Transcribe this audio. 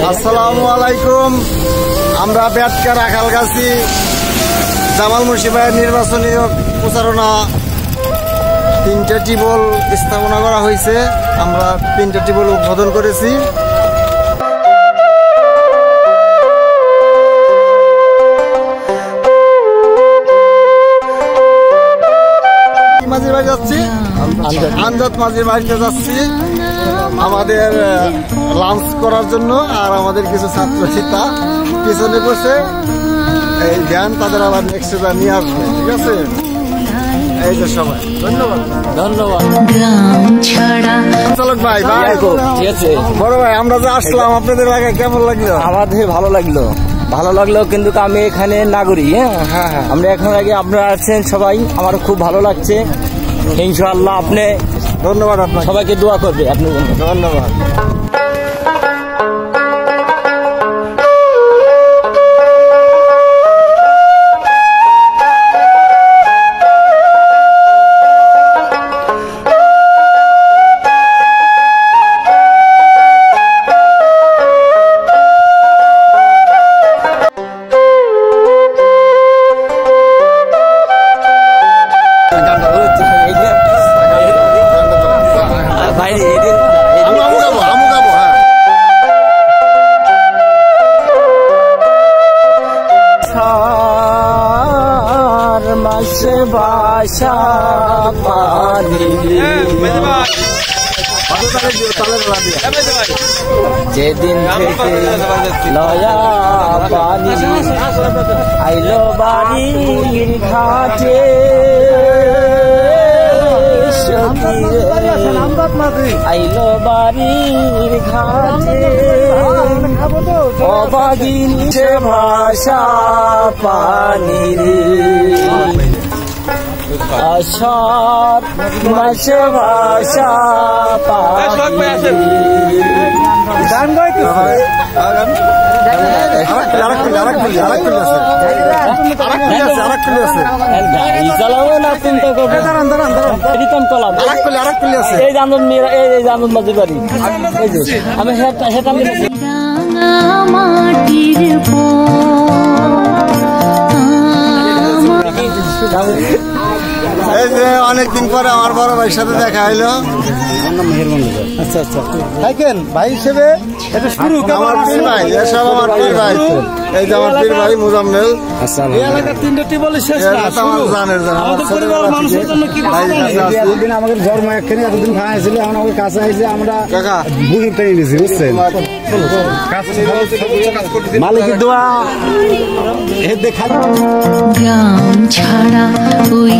আসসালামু আলাইকুম। আমরা বেটকা রাখালগাছি জামাল মুন্সি ভাইয়ের নির্বাচনী প্রচারণা 3টা টিউবওয়েল স্থাপনা করা হয়েছে। আমরা 3টা টিউবওয়েল উদ্বোধন করেছি। মাঝির বাড়ি যাচ্ছি, আমজাদ মাঝির বাড়িতে যাচ্ছি আমাদের লাঞ্চ করার জন্য। আর আমাদের কিছু ছাত্র চিন্তা পিছনে বসে এই ধ্যান তাদের আবার নেক্সট নিয়ে আসবে। ঠিক আছে, এই যে সবাই ধন্যবাদ। চালক ভাই, ঠিক আছে বড় ভাই, আমরা যে আসলাম আপনাদের এলাকায় কেমন লাগলো? আমাদের ভালো লাগলো কিন্তু আমি এখানে নাগরিক। হ্যাঁ, আমরা এখন আগে আপনারা আছেন সবাই, আমার খুব ভালো লাগছে। ইনশাআল্লাহ আপনি ধন্যবাদ, আপনার সবাইকে দোয়া করবে আপনার জন্য। ধন্যবাদ। ভাষা পানি যেদিন থেকে লয়া পানি আইলো বাড়ির ঘাটে, আইলো বাড়ির ঘাটে অবাগিন সে ভাষা পানি আশার মাসে ভাষা চালাবো না চিন্তা করবো। এই জানন মেয়েরা, এই জানন মাঝে বাড়ি, আমি সেটা এই যে অনেকদিন পরে আমার বড় ভাইয়ের সাথে দেখা হইলো। আচ্ছা, থাকেন ভাই হিসেবে আমার পীর ভাই, এসব আমার পীর ভাই। এই যে আমার পীর ভাই মুজাম্মেল। এলাকার 3টা টিউবওয়েল শেষ না, এতদিন আমাকে জন্ম একখানে এতদিন খাওয়াইছিল, এখন আমাকে কাছে আইছে, আমরা বুঝে পেয়ে নিয়েছি, বুঝছেন? মালিকের দোয়া দেখা গ্রাম ছাড়া ওই